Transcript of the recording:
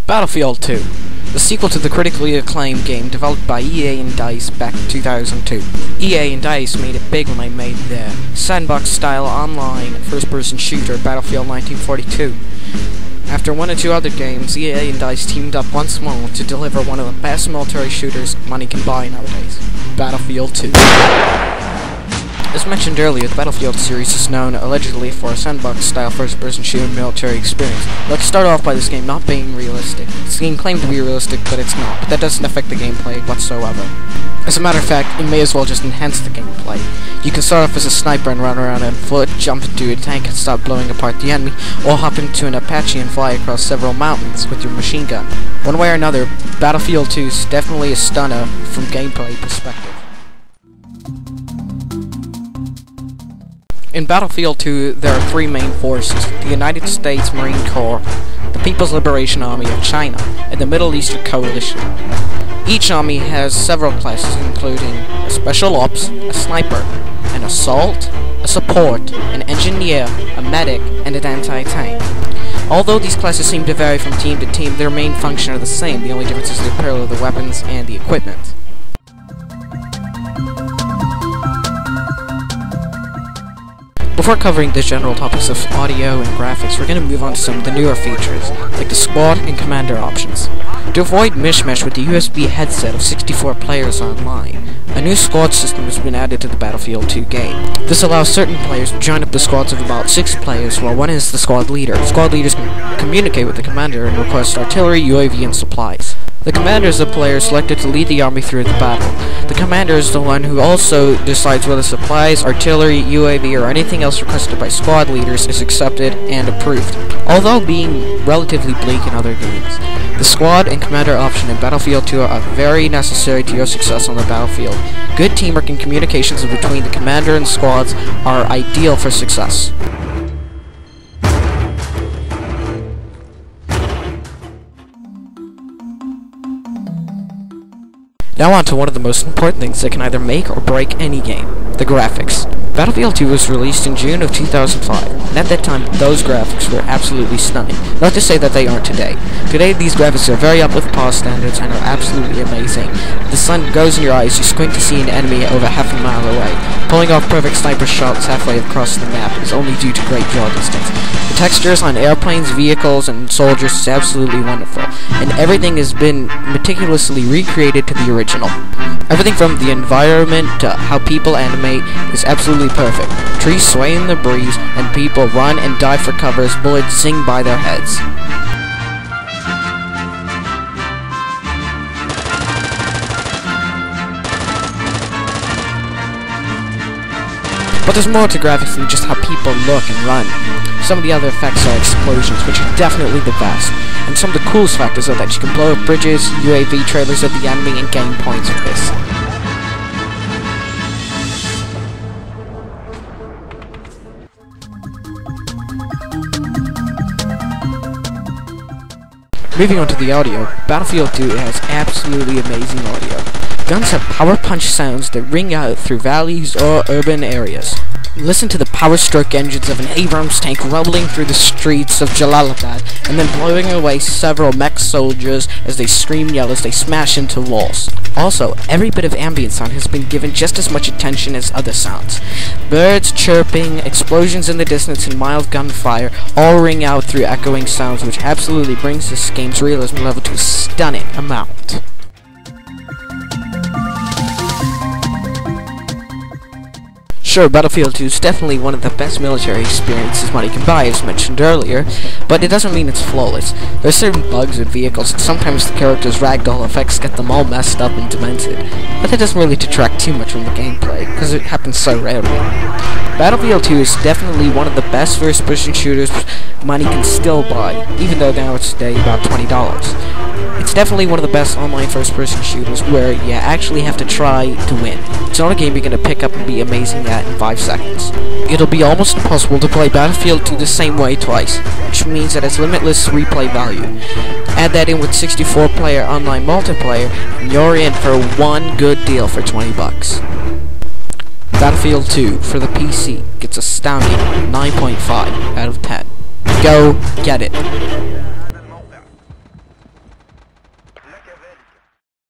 Battlefield 2, the sequel to the critically acclaimed game developed by EA and DICE back in 2002. EA and DICE made it big when they made their sandbox-style online first-person shooter Battlefield 1942. After one or two other games, EA and DICE teamed up once more to deliver one of the best military shooters money can buy nowadays, Battlefield 2. As mentioned earlier, the Battlefield series is known allegedly for a sandbox-style first-person shooter military experience. Let's start off by this game not being realistic. This game claimed to be realistic, but it's not. But that doesn't affect the gameplay whatsoever. As a matter of fact, it may as well just enhance the gameplay. You can start off as a sniper and run around on foot, jump into a tank and start blowing apart the enemy, or hop into an Apache and fly across several mountains with your machine gun. One way or another, Battlefield 2 is definitely a stunner from gameplay perspective. In Battlefield 2, there are three main forces: the United States Marine Corps, the People's Liberation Army of China, and the Middle Eastern Coalition. Each army has several classes, including a Special Ops, a Sniper, an Assault, a Support, an Engineer, a Medic, and an Anti-Tank. Although these classes seem to vary from team to team, their main function are the same. The only difference is the apparel of the weapons and the equipment. Before covering the general topics of audio and graphics, we're going to move on to some of the newer features, like the squad and commander options. To avoid mishmash with the USB headset of 64 players online, a new squad system has been added to the Battlefield 2 game. This allows certain players to join up the squads of about 6 players, while one is the squad leader. Squad leaders can communicate with the commander and request artillery, UAV, and supplies. The commander is the player selected to lead the army through the battle. The commander is the one who also decides whether supplies, artillery, UAV, or anything else requested by squad leaders is accepted and approved. Although being relatively bleak in other games, the squad and commander option in Battlefield 2 are very necessary to your success on the battlefield. Good teamwork and communications between the commander and squads are ideal for success. Now on to one of the most important things that can either make or break any game, the graphics. Battlefield 2 was released in June of 2005, and at that time, those graphics were absolutely stunning. Not to say that they aren't today. Today, these graphics are very up with past standards and are absolutely amazing. The sun goes in your eyes, you squint to see an enemy over half a mile away. Pulling off perfect sniper shots halfway across the map is only due to great draw distance. The textures on airplanes, vehicles, and soldiers is absolutely wonderful, and everything has been meticulously recreated to the original. Everything from the environment to how people animate is absolutely perfect. Trees sway in the breeze, and people run and dive for cover as bullets sing by their heads. But there's more to graphics than just how people look and run. Some of the other effects are explosions, which are definitely the best. And some of the coolest factors are that you can blow up bridges, UAV trailers of the enemy, and gain points with this. Moving on to the audio, Battlefield 2 has absolutely amazing audio. Guns have power punch sounds that ring out through valleys or urban areas. Listen to the power stroke engines of an Abrams tank rumbling through the streets of Jalalabad and then blowing away several mech soldiers as they scream and yell as they smash into walls. Also, every bit of ambient sound has been given just as much attention as other sounds. Birds chirping, explosions in the distance, and mild gunfire all ring out through echoing sounds, which absolutely brings this game's realism level to a stunning amount. Sure, Battlefield 2 is definitely one of the best military experiences money can buy, as mentioned earlier, but it doesn't mean it's flawless. There are certain bugs with vehicles, and sometimes the characters' ragdoll effects get them all messed up and demented, but that doesn't really detract too much from the gameplay, because it happens so rarely. Battlefield 2 is definitely one of the best first-person shooters money can still buy, even though now it's today about $20. It's definitely one of the best online first-person shooters where you actually have to try to win. It's not a game you're going to pick up and be amazing at in 5 seconds. It'll be almost impossible to play Battlefield 2 the same way twice, which means that it's limitless replay value. Add that in with 64-player online multiplayer, and you're in for one good deal for $20. Battlefield 2 for the PC gets astounding 9.5 out of 10. Go get it.